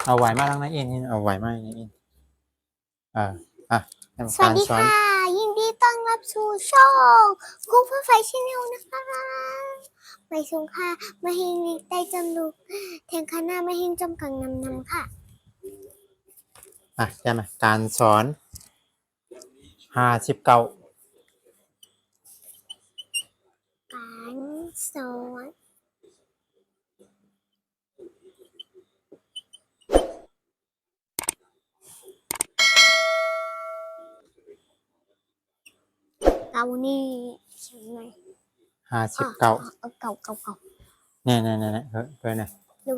เอาไหวมากทั้งนั้นเองนี่เอาไหวมากนี่เองอ่าอ่ะทำสวัการสอนสดีค่ะ ยินดีต้อนรับสู่ช่องกุ้งเพื่อไฟชแนลนะคะไม่สูงค่ะมาเฮงได้จำลูกแทงคณะมาเฮงจำกังนำค่ะจะมาการสอน59การสอนเกานี่ใช่ไหม59เก่าเนี่ยเพื่อนเนี่ยดู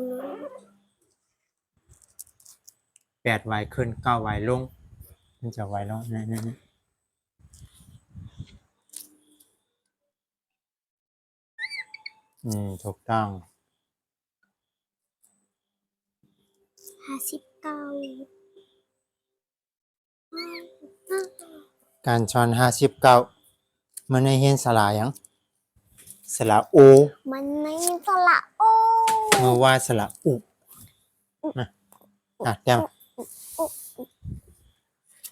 8ไหวขึ้น9ไหวลงมันจะไหวลงเนี่ยถูกต้อง59การสอน59มันในเห็นสระยังสระโอมันไม่สละโอเมื่อว่าสระอุนะเดี๋ยว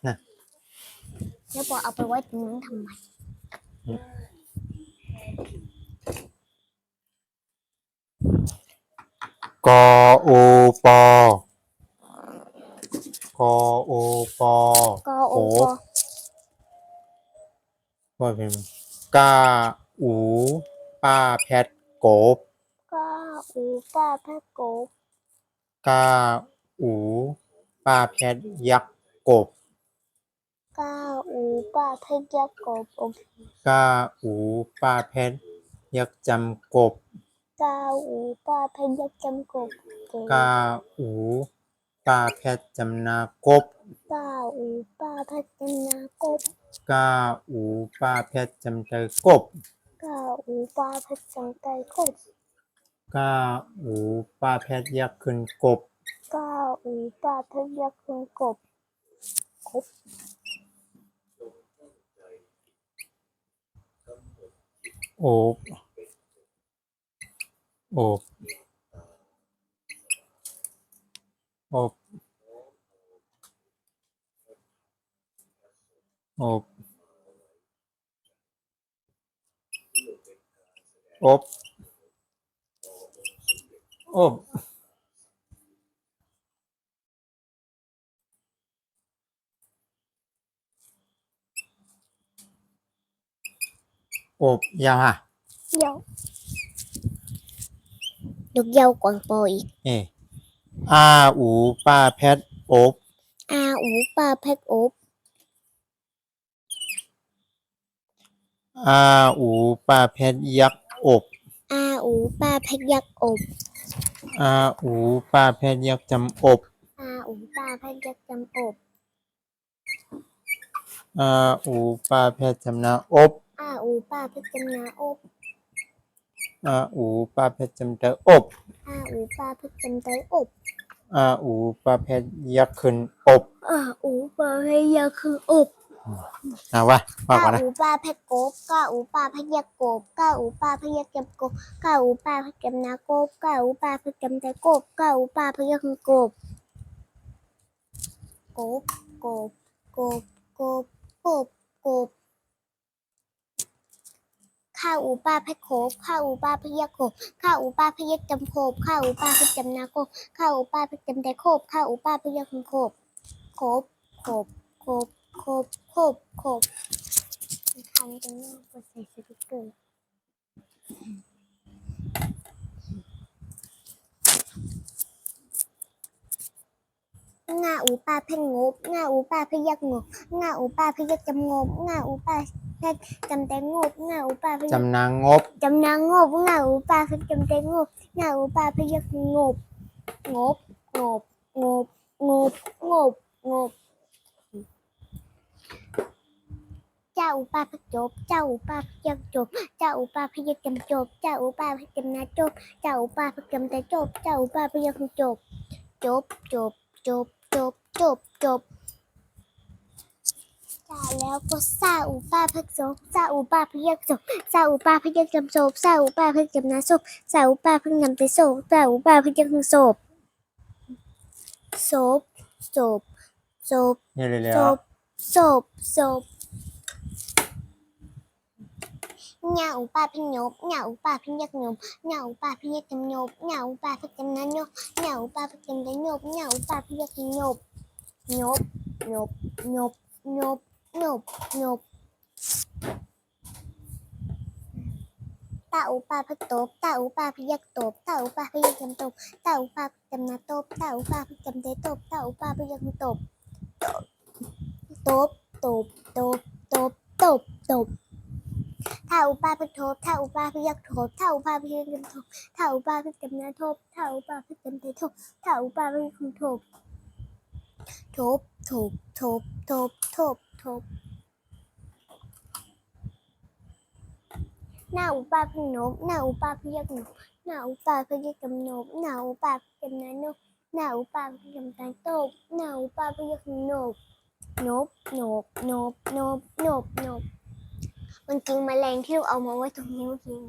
นะแล้วบอกเอาไปไว้ตรงนั้นทำไมกโอปกโอปกโอปอว่าเป็นกาอูป้าแพทโกบกอูป้าแพะโกบกาอูป้าแพทยักษ์กบกอูป้าแพะยักษ์กบโอเคกาอูป้าแพทยักษ์จำกบกอูป้าแพะยักษ์จำกบกาอูป้าแพทจำนากบกอูป้าแพะจำนากบกาอูป้าแพทจำใจกบกอูป้าแพะจำไก่กบกาอูป้าแพทยักษ์ขึ้นกบกอูป้าแพะยักษ์ขึ้นกบกบโอบโอบโอบโอบอบอบอบยาวเยาลูกเยาวกว่างโปอีกอาอูป้าแพทอบอูป้าแพะโอบอาอูป้าแพทยักษ์อบอูป้าแพะยักษ์อบอาอูป้าแพทยักษ์จำอบอูป้าแพะยักษ์จำอบ อาอูป้าแพทจำนาอบอูป้าแพะจำนาอบอาอูป้าแพทจำใจอบอูป้าแพะจำใจอบอาอูป้าแพทยักษ์ขึ้นอบอูป้าแพะยักษ์คืออบว่าก่อนนะอูป้าแพะกบอูป้าแพะยักษ์กบอูป้าแพะยักษ์จำกบอูป้าแพะจำนากบอูป้าแพะจำใจกบอูป้าแพะยักษ์คือกบกบกบกบกบกบกบอูป้าแพะโขบอูป้าแพะยักษ์โขบอูป้าแพะยักษ์จำโขบอูป้าแพะจำนาโขบอูป้าแพะจำใจโขบอูป้าแพะยักษ์คือโขบโขบโขบโขบโขบโขบโขบคันกันเนี่ยกดใส่สติ๊กเกอร์อูป้าแพะงบอูป้าแพะยักษ์งบอูป้าแพะยักษ์จำงบอูป้าแพะจำแต่งบอูป้าแพะจำนางบจำนางงบอูป้าแพะจำแต่งบอูป้าแพะยักษ์งบงบงบงบงบงบงบเจ้าอูป้าพจบเจ้าอูป้าพยักจบเจ้าอูป้าพยักจำจบเจ้าอูป้าพจำนาจบเจ้าอูป้าพจำแต่จบเจ้าอูป้าพยักจบจบจบจบจบจบจบจ้าแล้วก็ซาอูป้าพจบซาอูป้าพยักจบซาอูป้าพยักจำจบซาอูป้าพจำนาจบซาอูป้าพจำแต่จบซาอูป้าพยักจบ ศพศพศพ นี่เร็ ศ ว พศพศพเหงาป่าพิญบเหงาป่าพิยักหยบเหงาป่าพิยักจำหยบเหงาป่าพิจำนั้นหยบเหงาป่าพิจำได้หยบเหงาป่าพิยักหยบหยบหยบหยบหยบหยบหยบตาอุปาพตบตาอุปาพยักตบตาอุปาพยักจำตบตาอุปาพจำนาตบตาอุปาพจำได้ตบตาอุปาพยักตบตบตบตบตบตบตบถ้าอุปาพทบถ้าอุปาพยักทบถ้าอุปาพยักจำทบถ้าอุปาพจำนาทบถ้าอุปาพจำได้ทบถ้าอุปาพยักทบทบทบทบทบทบทบหน้าอุปาพนบหน้าอุปาพยักหนบหน้าอุปาพยักจำนบหน้าอุปาพจำนานบหน้าอุปาพจำนาตบหน้าอุปาพยักนบนบนบนบนบนบนบมันกินแมลงที่เราเอามาไว้ตรงนี้เมื่อกี้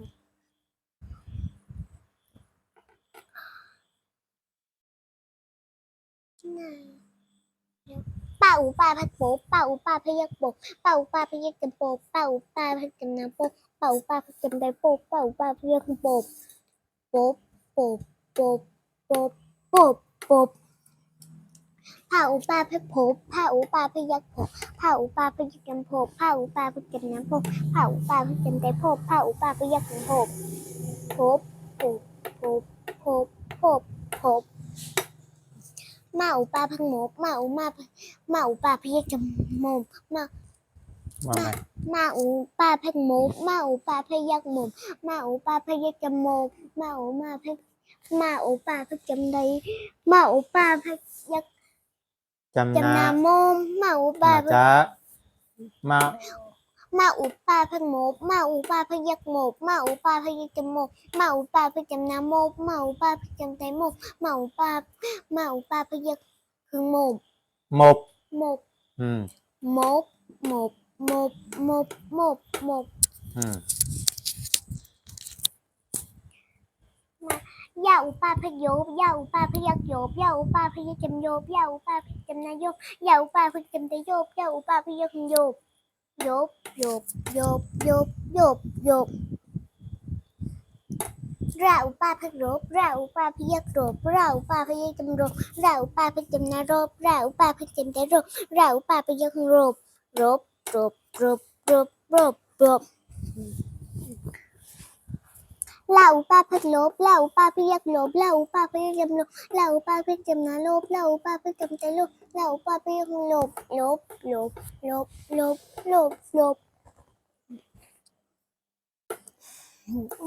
ป้าอุปาพัดโป๊ป้าอุปาพยักโป๊ป้าอุปาพยักจำโป๊ป้าอุปาพยักจำนาโป๊ป้าอุปาพยักจำได้โป๊ป้าอุปาพยักโป๊โป๊โป๊โป๊โป๊โป๊โป๊ผ้าอุปาพโพผ้าอุปาพยักโพผ้าอุปาพยักจำโพผ้าอุปาพยักจำน้ำโพผ้าอุปาพยักจำได้โพผ้าอุปาพยักโพโพโพโพโพโพโพมาอุปาพังโมมาอุปาพยักจำโมมา ว่าไง มาอุปาพังโมมาอุปาพยักโมมาอุปาพยักจำโมมาอุปาพจำได้มาอุปาพยักจำ จำ นา นาโมมาอุปา จะมา มาอุปาพังโมมาอุปาพยักโมมาอุปาพยักจำโมมาอุปาพจำนาโมมาอุปาพจำใจโมมาอุปาพยักคือโม หมบ โม โมกโมบโมบโมบโมบโมบยาอุปาพโยบยาอุปาพยักโยบยาอุปาพยักจำโยบยาอุปาพจำนาโยบยาอุปาพจำได้โยบยาอุปาพยักโยบโยบโยบโยบโยบโยบโยบราอุปาพโรบราอุปาพยักโรบราอุปาพยักจำโรบราอุปาพจำนาโรบราอุปาพจำได้โรบราอุปาพยักโรบโรบโรบโรบโรบโรบโรบลาอุปาพโลบลาอุปาพยักโลบลาอุปาพยักจำโลบลาอุปาพยักจำนาโลบลาอุปาพยักจำใจโลบลาอุปาพยักโลบโลบโลบโลบโลบโลบโลบ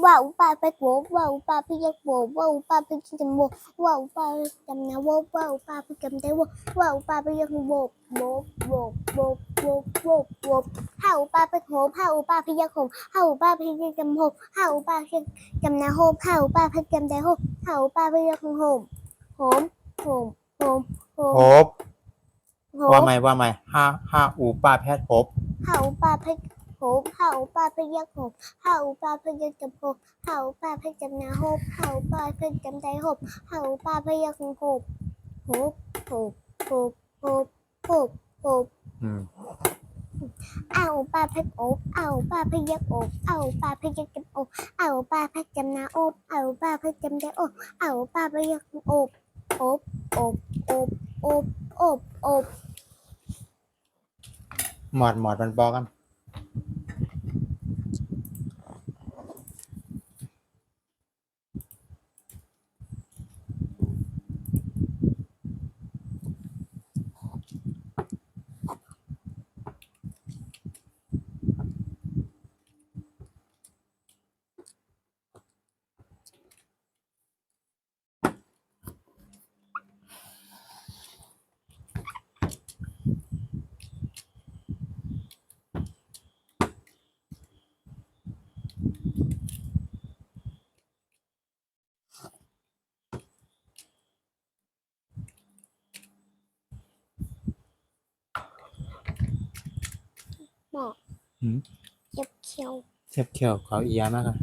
ว่าอุปาพโวบว่าอุปาพยักโวบว่าอุปาพยักจำโวบว่าอุปาจำนาโวบว่าอุปาพยักจำใจโวบว่าอุปาพยักโวบโวบโวบโวบโวบโวบโวบห้าอุปาพโหบห้าอุปาพยักโหบห้าอุปาพยักจำโหบห้าอุปาพยักจำนาโหบห้าอุปาพยักจำใจโหบห้าอุปาพยักโหบโหมโหมโหมโหม หบว่าไม่ห้าอูป้าแพทย์หบ ห้าอุปาพโหบห้าอุปาพยักโหบห้าอุปาพยักจำโหบห้าอุปาพยักจำนาโหบห้าอุปาพยักจำใจโหบห้าอุปาพยักโหบโหบโหบโหบโหบโหบโหบเอาอุปาพโอบเอาอุปาพยักโอบเอาอุปาพยักจำโอบเอาอุปาพยักจำนาโอบเอาอุปาพยักจำใจโอบเอาอุปาพยักโอบโอบโอบโอบโอบโอบโอบหมอดมันบอกกันหมอกเจ็บเขียว เทียบเขียวเขาอียามากครับ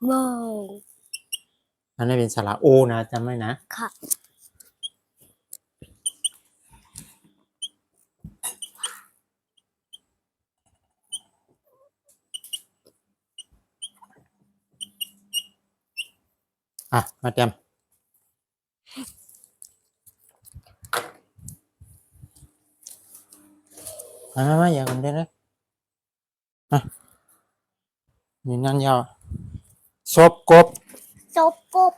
ว้าว อันนี้เป็นสระโอนะจำไว้นะ ค่ะ อ่ะมาเตรียมมาอย่ากันเด้เลยอ่ะนี่นั่นยาวศพกบ ซบกบ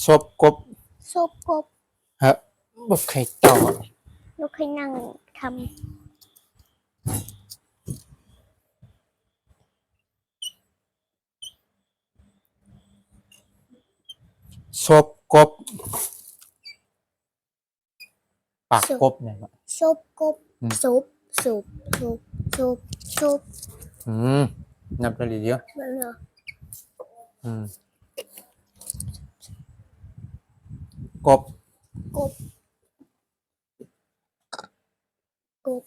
ศพกบ ซบกบ ฮะบ่เคยเต่าอะ เราเคยนั่งท ศพกบปากกบเนี่ย ำซบกบ อืม ซุบซุบซุบซุบซุบ นับได้ดีเดียว นั่นเหรอ กบ กบกบ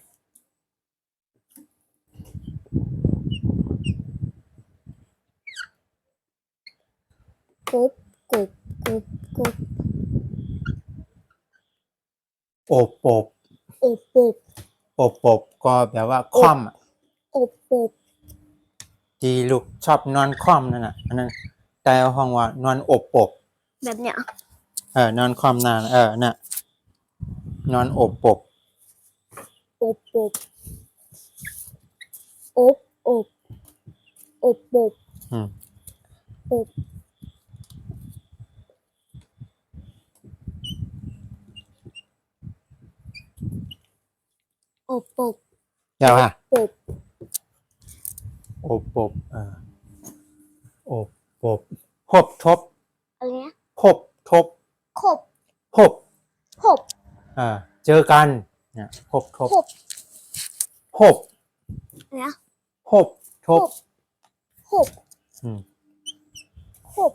กบกบกบกบ โอบปบ อบอบ โอบปบก็แปลว่าคว่ำอะ อบอบ ที่ลูกชอบนอนคว่ำนั่นน่ะอันนั้นแต่ห้องว่านอนอบปบ แบบเนี้ย นอนคว่ำหน้าน่ะนอนอบปบ อบอบอบอบอบอบ อืม อบอบอบ ยาวค่ะ อบ อบปบอบปบพบทบ อะไรนะ พบทบ ขบ พบ พบ เจอกันเนี่ยพบทบ พบ พบ อะไรนะ พบทบ พบ อืม พบ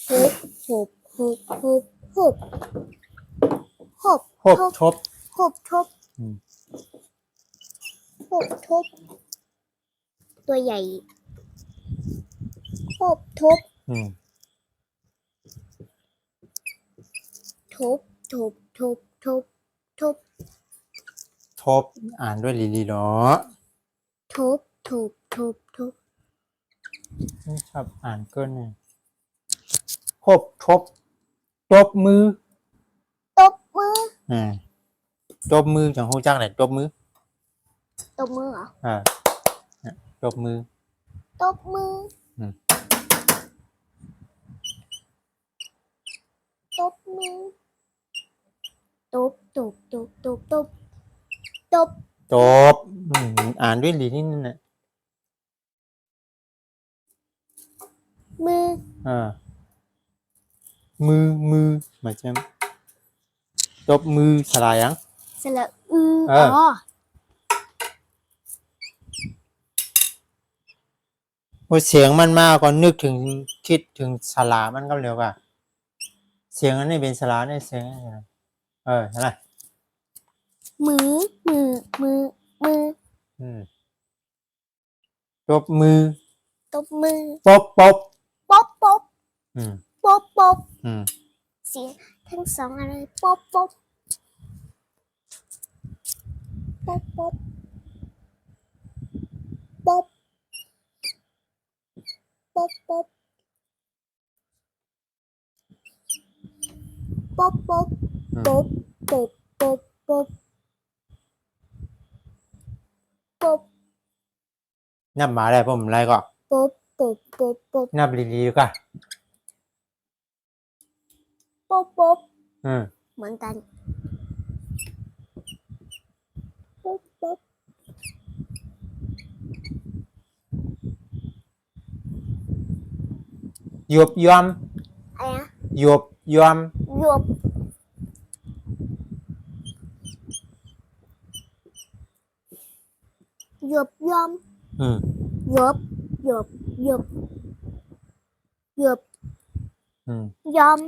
พบพบพบพบพบพบ พบทบ พบทบ อืม พบทบตัวใหญ่พบทบ อืม ทบทบทบทบทบ ทบอ่านด้วยลีเนาะ ทบทบทบทบ ไม่ชอบอ่านเกินเลยพบทบตบมือ ตบมือ ตบมือจังฮู้จักแหละตบมือ ตบมือเหรอ เนี่ยตบมือ ตบมืออ ม ตบมือตบตบตบตบตบตบ ตบอ่านด้วยลีนี่นั่นแหละ มือ มือหมายถึงตบมือสลายยัง สระอือ เอออ๋ พอเสียงมันมากก็นึกถึงคิดถึงสลามันก็เร็วกว่าเสียงอันนี้เป็นสลาเนี่ยเสียงอะไรใช่ไหม มือมือมือมือ ตบมือ ตบมือ ปบปบ ป๊อบป๊อบ อืม ป๊อบป๊อบ อืม เสียงทั้งสองอะไรป๊อบป๊อบป๊อบป๊อบป๊อบป๊อบป๊อบป๊อบป๊อบ อืม ป๊อบป๊อบป๊อบป๊อบป๊อบ นับมาได้ผมอะไรก็ ป๊อบป๊อบป๊อบป๊อบ นับลีๆดีกว่า ป๊อบป๊อบ อืม เหมือนกันป๊อบป๊อบ หยบยอม อะไรนะ หยบยอม หยบหยบยอม อืม หยบหยบหยบหยบ อืม ยอม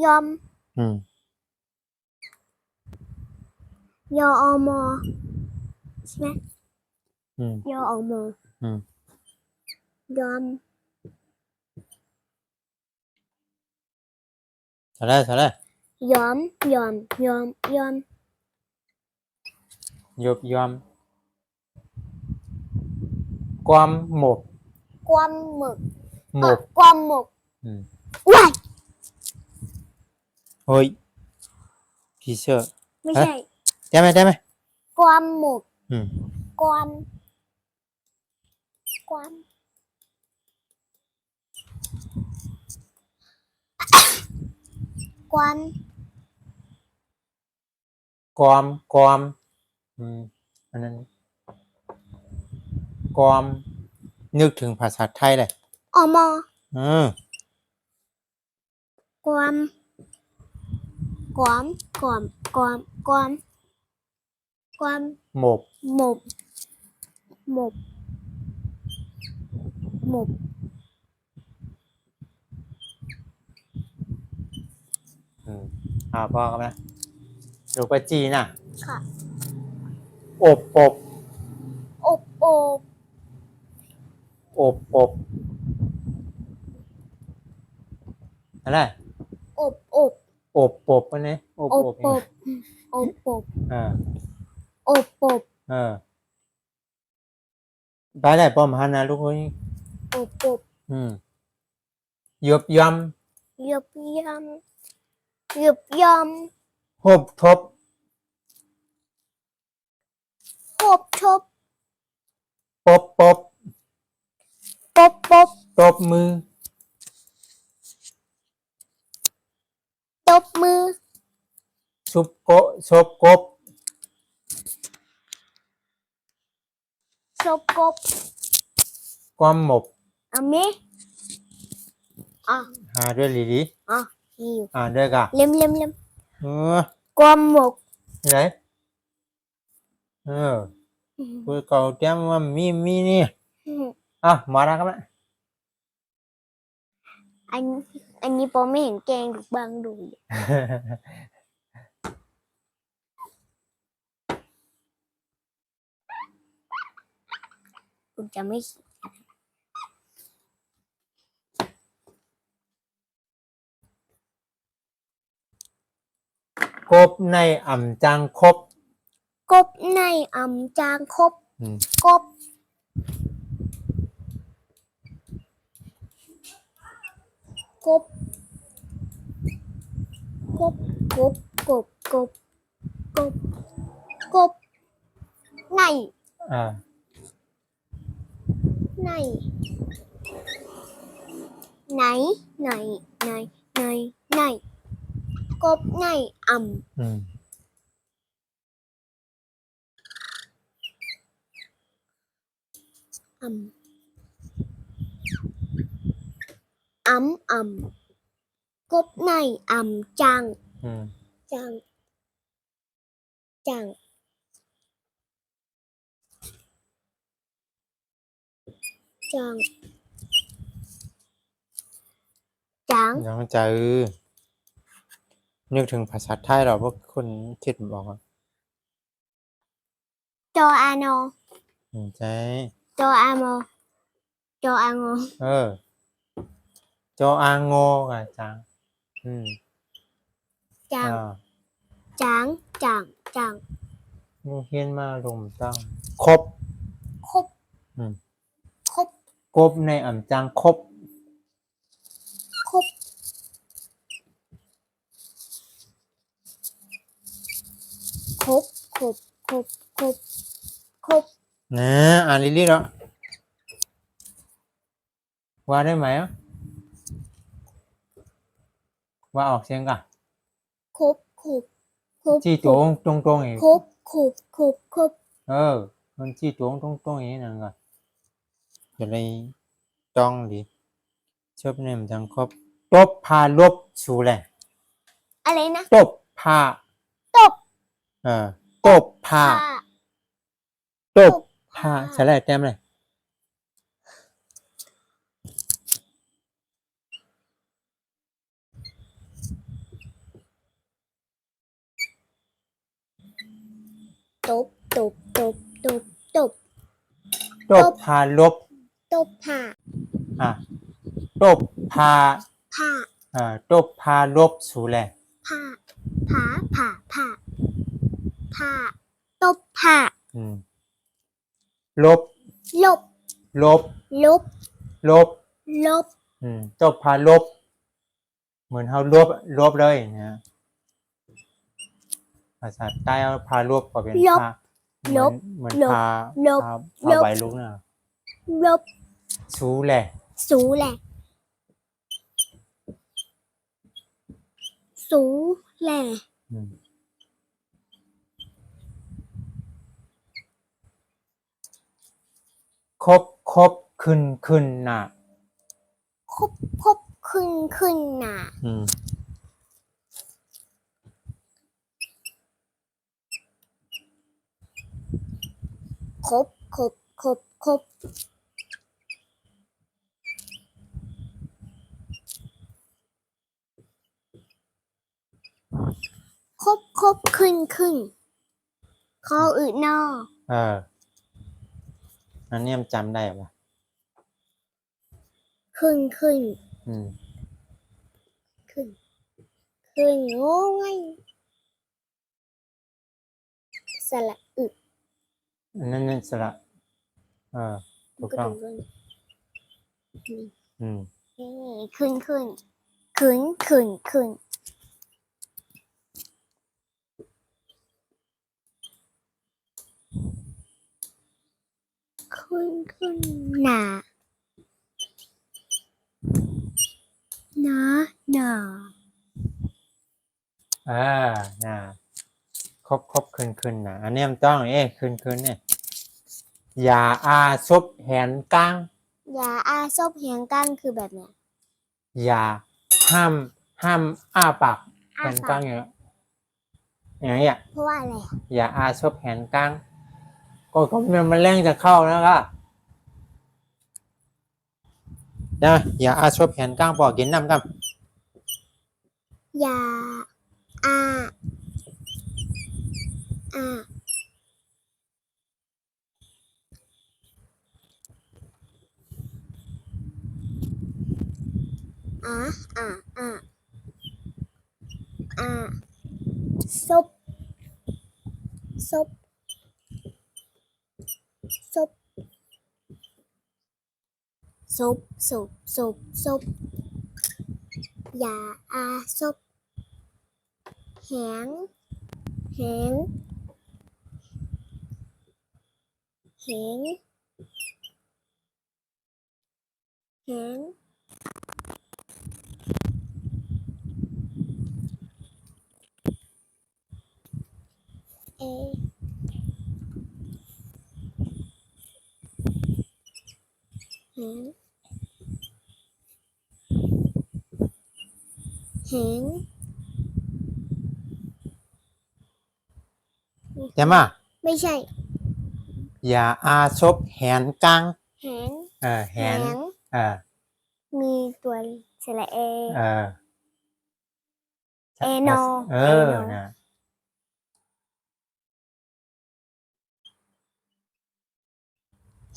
ยอม อืม ยออมอใช่ไหม อืม ยออมอ อืม ยอม อะไร ยอมยอมยอมยอม ยบยอมความหมก ความหมึก หมก ความหมก อืม ว้าย เฮ้ยพีเชอร์ ไม่ใช่ ได้ไหม ความหมก อืม ความความความ ความอืมอันนั้นความนึกถึงภาษาไทยเลย อมอ อืม ความความความความความความ หมก หมกหมกหมก อืมพอกันไหมลูกปลาจีน่ะ ค่ะ อบอบ อบอะไร อบอันนี้อบ อบ อบเนี่ย อบ เออ อบ เออไปได้ป้อมฮันนะลูกเอ้ย อบ อืมยบย ยบยำยบย ำหบทบ ำหบชบ ปบ ปบ ตบมือ ตบมือ ชุบชบกบ ชบกบ ความหมก อะมิอ่ะ หาด้วยลีลี อ่ะหิว ด้วยกะ เล็ม เออ ความหมก ไหนพูดเก่าเตรียมว่ามีนี่มาแล้วครับนะ อันนี้ปอไม่เห็นแกงถูกบางดูคุณจะไม่ กบในอ่ำจังคบ กบในอ่ำจางคบ อืม กบ กบ กบ กบ กบ กบ กบ กบใน อ่า ในไหนไหนไหนไหนไหนกบในอ่ อืม ำอ่ำกบในอ่ำจาง อืม จางจางจางจาง ยังจะนึกถึงภาษาไทยเราพวกคนคิดบอกว่า จออานอ ใจ จออามอจออางอ จออางอกับจัง อืม จาง อ่า จางจางจาง มูเฮียนมาลมตั้งครบ คบ อืม คบ กบในอ่ำจังครบ คบคบคบคบคบคบ นะอ่านลิๆแล้วว่าได้ไหมอ่ะว่าออกเสียงกะ คบคบคบ จี้ตัวตรงๆอีก คบคบคบคบ มันจี้ตัวตรงๆอย่างนี้นั่นก็จะเลยต้องดีชอบเนี่ยมันจังครบตบพาลบชูแหละ อะไรนะ ตบพา ตบ ตบพา ผ้า ตบพาใช่เลยแต้มเลย ตบตบตบตบตบ ตบพาลบ ตบผ่า อ่ะตบพา ผ่า ตบพาลบสูแล ผ่าผ่าผ่าผ่าผ่าตบผ่า ลบ ลบ ลบ ลบ ลบ ลบ ตบพาลบ เหมือนเขาลบเลยนะภาษาใต้เอาพาลบก็เป็น ลบ พา ลบ เหมือน ลบ พา ลบ พา ลบ ใบลุกนะ ลบ สูแล สูแหละสูแหละ คบขึ้นน่ะ คบคบขึ้นน่ะคบคบคบคบคบขึ้นคออืดนอ อันนี้มันจำได้ปะ ขึ้น อืม โง่ไงสระอึ อันนั้นนั่นสระถูกต้อง นี่ขึ้นหนาน่ะคบขึ้นน่ะ อันนี้มันต้องขึ้นเนี่ยอย่าอาซบแหนกลาง อย่าอาซบเหียงกั้งคือแบบเนี้ย อย่าห้ามอ้าปากแห อ้าน กลา ปาง ก อย่างเงี้ย เพราะว่าอะไร อย่าอาซบแหนกลางก็มันแรงจะเข้าแล้วก็นะอย่าอาซบแหนกลางปอกกินน้ำกัน อย่าอาซบอย่าอาซบแหงเอแหงใช่ไหม ไม่ใช่ อย่าอาซบแหนกลาง แหง แหน มีตัวสระเอ เอ นอ นะ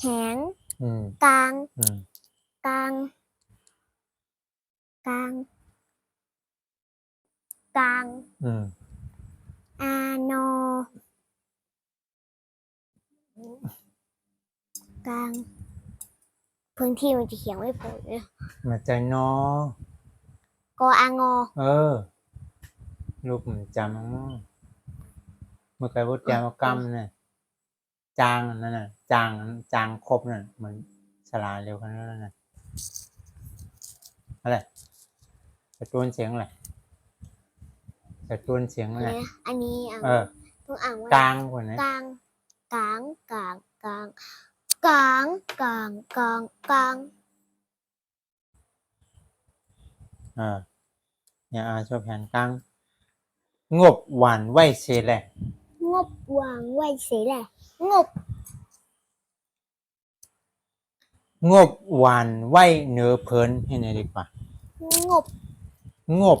แหง อืม กลาง อืม กลาง อืม อานอ กลาง พื้นที่มันจะเขียนไม่พอเลย มาใจนอก อางอ ลูกมันจำมั้งเมื่อไกพูดจำกรรมเนี่ยจางนั่นน่ะจางครบนั่นเหมือนสลายเร็วขนาดนั้นน่ะอะไรกระตุ้นเสียงอะไรกระตุ้นเสียงอะไร อันนี้ต้องอ่านว่าก ลางกว่านั้น กลาง เนี่ยชอบแผนกลางงบหวานไหวเสแหละ งบวางไว้เสียแหละงบ งบหวานไหวเนื้อเพลินให้ไหนดีกว่า งบ งบ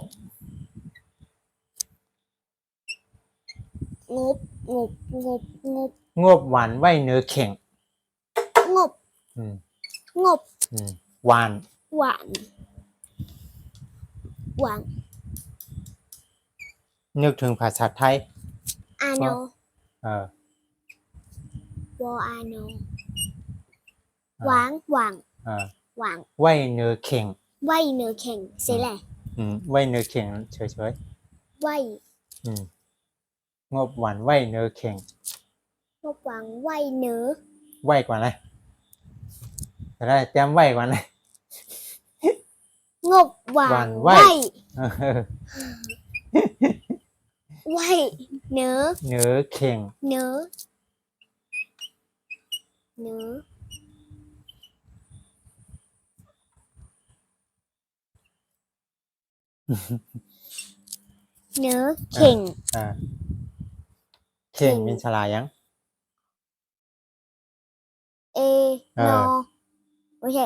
งบ งบงบงบ งบหวานไว้เนื้อเข่ง งบ อืม งบ หวาน หวานหวาน นึกถึงภาษาไทย อาโน เออ วออาโนหวางหวาง เออ หวาง ไว้เนื้อเข่ง ไหวเนื้อแข็งเสียแหละ ไว้เนื้อเข่งเฉย ไหว ๆงบหวานไว้เนื้อเข่ง งบหวางไหวเนื้อ ไว้กว่านะจะได้เตรียมไว้กว่านะ งบหวา หวาง นไหว ไหว เออ ไหวเนื้อ เนื้อเข่ง เนื้อเนื้อเนื้อเข่ง อ่าเข่ง เข่ง เป็นฉลายัง เอ นอไม่ใช่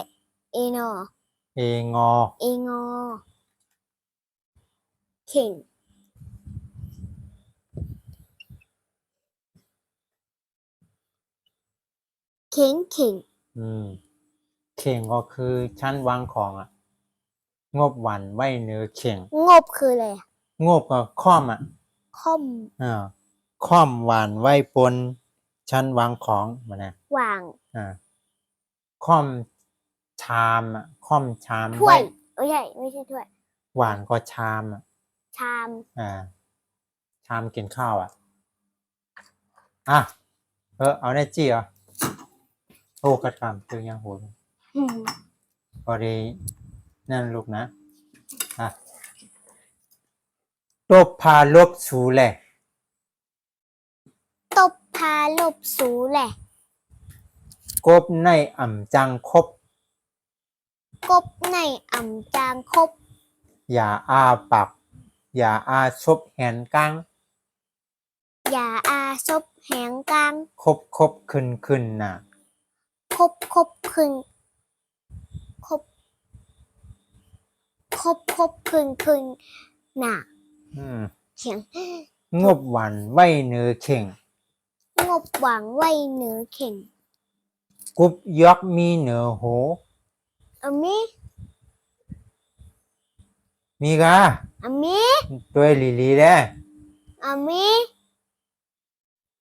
เอนอ เองอ เองอเข่งเข่งเข่ง เข่งก็คือชั้นวางของอ่ะ งบหวานไว้เนื้อเข่ง งบคืออะไรอะ งบก็ค่อมอ่ะ ค่อม ค่อมหวานไว้ปนชั้นวางของมันนะ หวาง ค่อมชามอ่ะค่อมชาม ถ้ว ไว้ ยไม่ใช่ถ้วย หวานก็ชามอ่ะ ชาม ชามกินข้าวอ่ะเอาได้จี้เหรอโอ้กระทำคือยังโหดพอดีนั่นลูกนะตบพาลบสูแหละ ตบพาลบสูแหละ กบในอ่ำจังคบ กบในอ่ำจางคบ อย่าอ้าปากอย่าอ้าชบแหนกลาง อย่าอาซบแหงกลาง คบขึ้นน่ะ คบขึ้นคบขึ้นน่ะ เขียง งบหวานไว้เนื้อเข่ง งบหวังไว้เนื้อเข่ง กุบยอกมีเนื้อโห อามิ มีกะ อามิ ตัวลีเด้ อามิ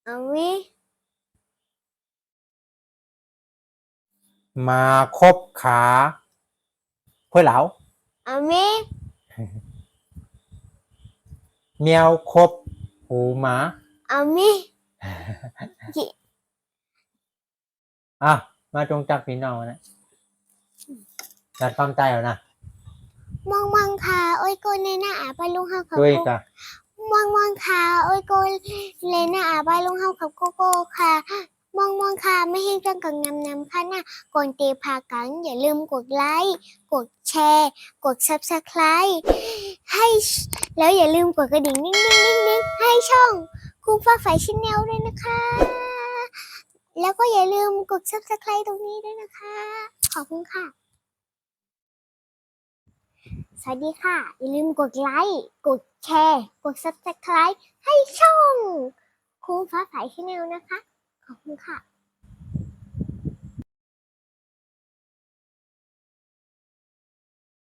อามิ มาคบขาเพื่อเหลา อามิ เมียวคบหูหมา อามิ มาจงจักพี่น้องนะจัดความใจเอานะ มองค่ะโอ้ยโกเลน่าอาไปลุงเฮาขับ ด้วย โก กะ มองค่ะโอ้ยโกเลน่าอาไปลุงเฮาขับโกโก้ค่ะมองค่ะไม่ให้จังกังนำค่ะนะก่อนเตพากังอย่าลืมกดไลค์กดแชร์กด Subscribe ให้แล้วอย่าลืมกดกระดิ่งนิ่งให้ช่องคุณฟ้าใสชาแนลด้วยนะคะ แล้วก็อย่าลืมกด Subscribe ตรงนี้ด้วยนะคะ ขอบคุณค่ะ สวัสดีค่ะ อย่าลืมกดไลค์กดแชร์กด Subscribe ให้ช่องคุณฟ้าใสชาแนลนะคะ ขอบคุณค่ะ